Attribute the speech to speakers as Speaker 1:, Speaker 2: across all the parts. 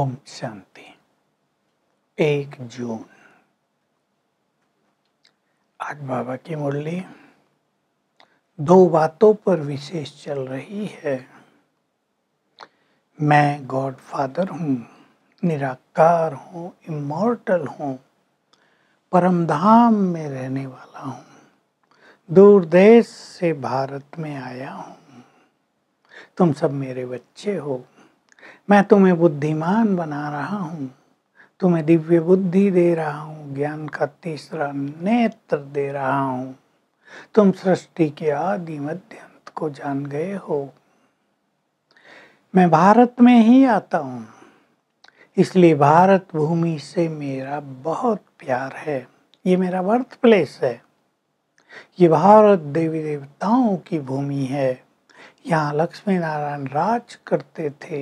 Speaker 1: ओम शांति। 1 जून आज बाबा की मुरली 2 बातों पर विशेष चल रही है। मैं गॉड फादर हूँ, निराकार हूँ, इमॉर्टल हूँ, परम धाम में रहने वाला हूँ, दूर देश से भारत में आया हूँ। तुम सब मेरे बच्चे हो। मैं तुम्हें बुद्धिमान बना रहा हूँ, तुम्हें दिव्य बुद्धि दे रहा हूँ, ज्ञान का तीसरा नेत्र दे रहा हूँ। तुम सृष्टि के आदि मध्य अंत को जान गए हो। मैं भारत में ही आता हूँ, इसलिए भारत भूमि से मेरा बहुत प्यार है। ये मेरा बर्थ प्लेस है। ये भारत देवी देवताओं की भूमि है। यहाँ लक्ष्मी नारायण राज करते थे,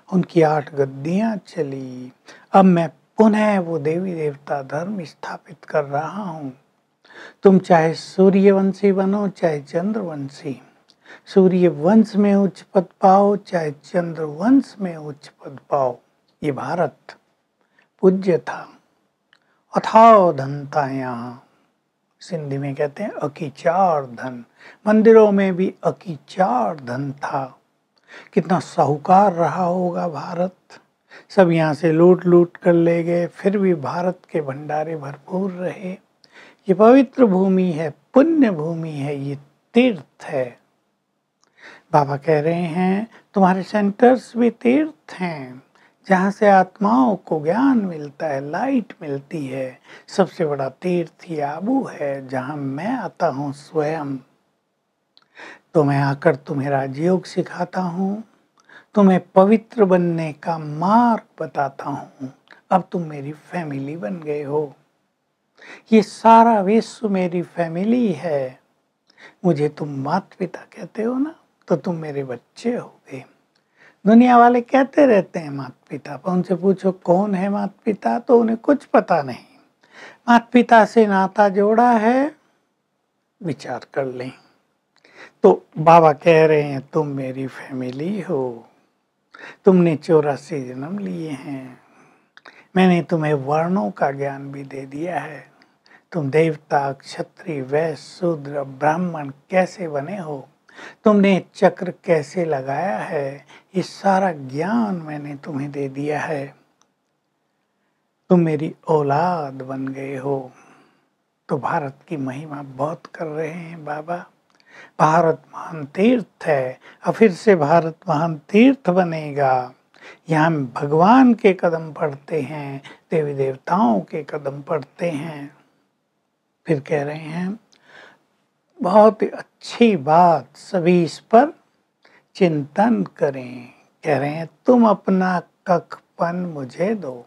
Speaker 1: उनकी 8 गद्दियाँ चली। अब मैं पुनः वो देवी देवता धर्म स्थापित कर रहा हूँ। तुम चाहे सूर्यवंशी बनो चाहे चंद्रवंशी, सूर्य वंश में उच्च पद पाओ चाहे चंद्र वंश में उच्च पद पाओ। ये भारत पूज्य था, अथाओ धन था। यहाँ सिंधी में कहते हैं अकीचार धन। मंदिरों में भी अकीचार धन था। कितना साहूकार रहा होगा भारत। सब यहाँ से लूट लूट कर ले गए, फिर भी भारत के भंडारे भरपूर रहे। ये पवित्र भूमि है, पुण्य भूमि है, ये तीर्थ है। बाबा कह रहे हैं तुम्हारे सेंटर्स भी तीर्थ हैं, जहाँ से आत्माओं को ज्ञान मिलता है, लाइट मिलती है। सबसे बड़ा तीर्थ ही आबू है, जहाँ मैं आता हूँ स्वयं। तो मैं आकर तुम्हें राजयोग सिखाता हूँ, तुम्हें पवित्र बनने का मार्ग बताता हूँ। अब तुम मेरी फैमिली बन गए हो। ये सारा विश्व मेरी फैमिली है। मुझे तुम माता पिता कहते हो ना, तो तुम मेरे बच्चे हो गए। दुनिया वाले कहते रहते हैं माता पिता, पर उनसे पूछो कौन है माता पिता, तो उन्हें कुछ पता नहीं। माता पिता से नाता जोड़ा है, विचार कर लें। तो बाबा कह रहे हैं तुम मेरी फैमिली हो। तुमने 84 जन्म लिए हैं। मैंने तुम्हें वर्णों का ज्ञान भी दे दिया है। तुम देवता, क्षत्रिय, वैश्य, शूद्र, ब्राह्मण कैसे बने हो, तुमने चक्र कैसे लगाया है, ये सारा ज्ञान मैंने तुम्हें दे दिया है। तुम मेरी औलाद बन गए हो। तो भारत की महिमा बहुत कर रहे हैं बाबा। भारत महान तीर्थ है, और फिर से भारत महान तीर्थ बनेगा। यहाँ भगवान के कदम पड़ते हैं, देवी देवताओं के कदम पड़ते हैं। फिर कह रहे हैं बहुत अच्छी बात, सभी इस पर चिंतन करें। कह रहे हैं तुम अपना कखपन मुझे दो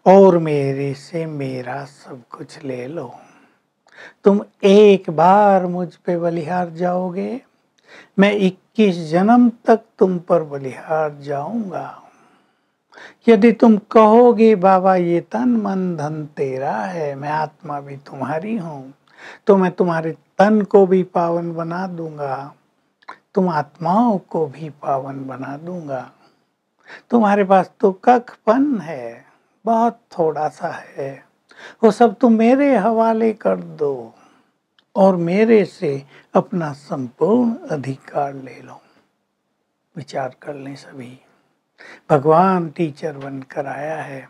Speaker 1: और मेरे से मेरा सब कुछ ले लो। तुम एक बार मुझ पे बलिहार जाओगे, मैं 21 जन्म तक तुम पर बलिहार जाऊंगा। यदि तुम कहोगे बाबा ये तन मन धन तेरा है, मैं आत्मा भी तुम्हारी हूँ, तो मैं तुम्हारे तन को भी पावन बना दूंगा, तुम आत्माओं को भी पावन बना दूंगा। तुम्हारे पास तो कखपन है, बहुत थोड़ा सा है, वो सब तुम मेरे हवाले कर दो और मेरे से अपना संपूर्ण अधिकार ले लो। विचार कर लें सभी। भगवान टीचर बनकर आया है,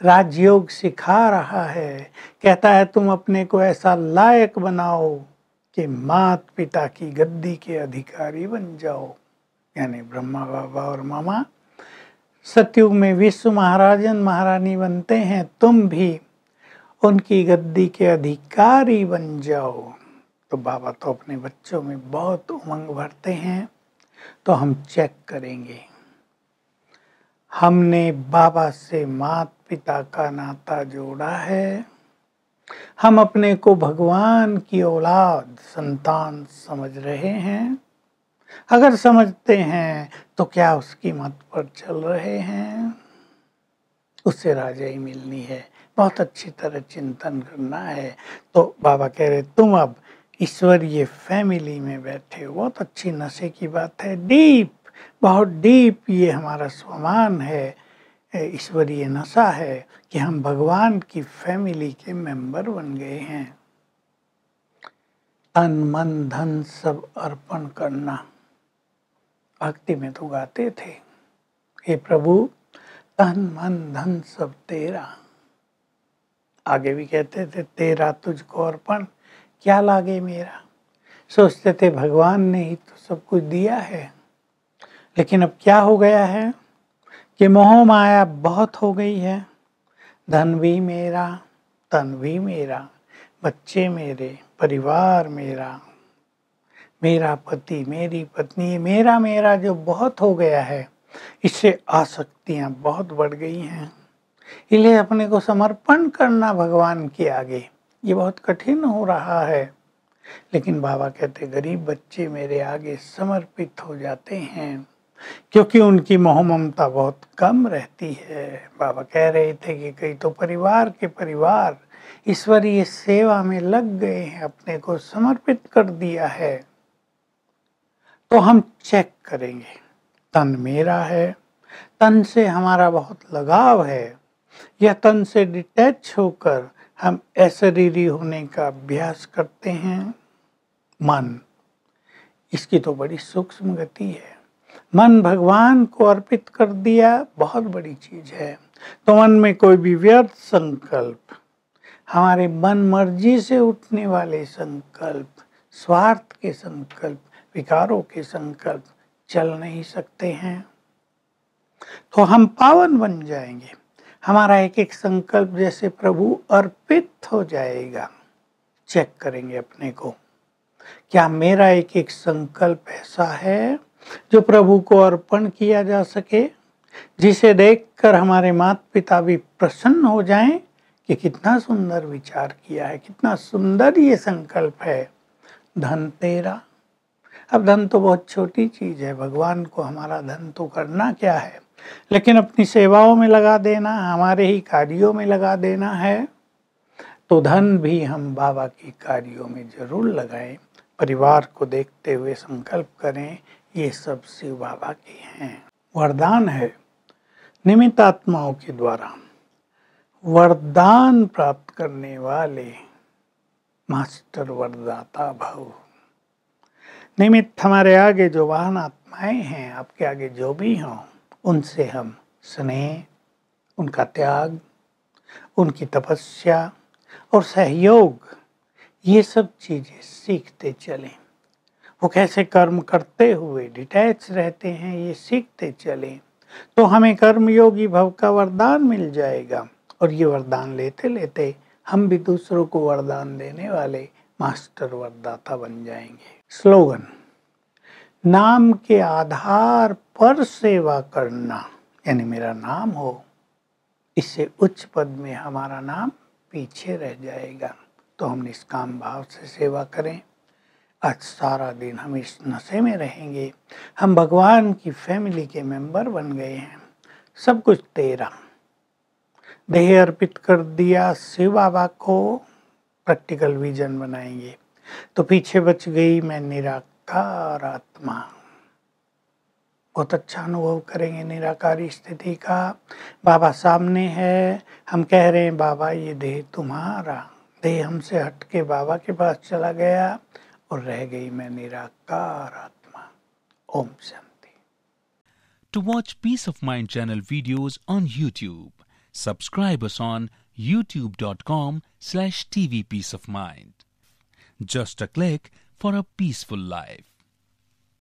Speaker 1: राजयोग सिखा रहा है। कहता है तुम अपने को ऐसा लायक बनाओ कि माता पिता की गद्दी के अधिकारी बन जाओ। यानी ब्रह्मा बाबा और मामा सतयुग में विश्व महाराजन महारानी बनते हैं, तुम भी उनकी गद्दी के अधिकारी बन जाओ। तो बाबा तो अपने बच्चों में बहुत उमंग भरते हैं। तो हम चेक करेंगे, हमने बाबा से माता पिता का नाता जोड़ा है। हम अपने को भगवान की औलाद, संतान समझ रहे हैं। अगर समझते हैं तो क्या उसकी मत पर चल रहे हैं? उससे राजाई मिलनी है, बहुत अच्छी तरह चिंतन करना है। तो बाबा कह रहे तुम अब ईश्वरीय फैमिली में बैठे हो। बहुत अच्छी नशे की बात है, डीप, बहुत डीप ये हमारा स्वमान है। ईश्वरीय नशा है कि हम भगवान की फैमिली के मेंबर बन गए हैं। तन मन धन सब अर्पण करना, भक्ति में तो गाते थे, हे प्रभु तन मन धन सब तेरा। आगे भी कहते थे तेरा तुझको अर्पण क्या लागे मेरा। सोचते थे भगवान ने ही तो सब कुछ दिया है। लेकिन अब क्या हो गया है कि मोह माया बहुत हो गई है। धन भी मेरा, तन भी मेरा, बच्चे मेरे, परिवार मेरा, मेरा पति, मेरी पत्नी, मेरा मेरा जो बहुत हो गया है, इससे आसक्तियां बहुत बढ़ गई हैं। इसलिए अपने को समर्पण करना भगवान के आगे ये बहुत कठिन हो रहा है। लेकिन बाबा कहते गरीब बच्चे मेरे आगे समर्पित हो जाते हैं क्योंकि उनकी मोह ममता बहुत कम रहती है। बाबा कह रहे थे कि कई तो परिवार के परिवार ईश्वरीय सेवा में लग गए हैं, अपने को समर्पित कर दिया है। तो हम चेक करेंगे, तन मेरा है, तन से हमारा बहुत लगाव है, या तन से डिटैच होकर हम अशरीरी होने का अभ्यास करते हैं। मन, इसकी तो बड़ी सूक्ष्म गति है। मन भगवान को अर्पित कर दिया, बहुत बड़ी चीज है। तो मन में कोई भी व्यर्थ संकल्प, हमारे मन मर्जी से उठने वाले संकल्प, स्वार्थ के संकल्प, विकारों के संकल्प चल नहीं सकते हैं। तो हम पावन बन जाएंगे। हमारा एक एक संकल्प जैसे प्रभु अर्पित हो जाएगा। चेक करेंगे अपने को, क्या मेरा एक एक संकल्प ऐसा है जो प्रभु को अर्पण किया जा सके, जिसे देखकर हमारे माता पिता भी प्रसन्न हो जाएं कि कितना सुंदर विचार किया है, कितना सुंदर ये संकल्प है। धन तेरा। अब धन तो बहुत छोटी चीज है, भगवान को हमारा धन तो करना क्या है, लेकिन अपनी सेवाओं में लगा देना, हमारे ही कार्यों में लगा देना है। तो धन भी हम बाबा के कार्यों में जरूर लगाएं। परिवार को देखते हुए संकल्प करें, ये सब शिव बाबा के हैं। वरदान है निमित्त आत्माओं के द्वारा वरदान प्राप्त करने वाले मास्टर वरदाता भव। निमित्त हमारे आगे जो वाहन आत्माएं हैं, आपके आगे जो भी हों, उनसे हम स्नेह, उनका त्याग, उनकी तपस्या और सहयोग, ये सब चीजें सीखते चलें। वो कैसे कर्म करते हुए डिटैच रहते हैं, ये सीखते चलें, तो हमें कर्मयोगी भव का वरदान मिल जाएगा। और ये वरदान लेते लेते हम भी दूसरों को वरदान देने वाले मास्टर वरदाता बन जाएंगे। स्लोगन, नाम के आधार पर सेवा करना, यानी मेरा नाम हो, इससे उच्च पद में हमारा नाम पीछे रह जाएगा। तो हम निष्काम भाव से सेवा करें। आज सारा दिन हम इस नशे में रहेंगे। हम भगवान की फैमिली के मेंबर बन गए हैं। सब कुछ तेरा, देह अर्पित कर दिया शिव बाबा को। प्रैक्टिकल विजन बनाएंगे तो पीछे बच गई मैं निराकार आत्मा। बहुत अच्छा अनुभव करेंगे निराकारी स्थिति का। बाबा सामने है, हम कह रहे हैं बाबा ये देह तुम्हारा। देह हमसे हट के बाबा के पास चला गया और रह गई मैं निराकार आत्मा। Om Shanti.
Speaker 2: To watch Peace of Mind channel videos on YouTube, subscribe us on youtube.com/tvpeaceofmind. Just a click for a peaceful life.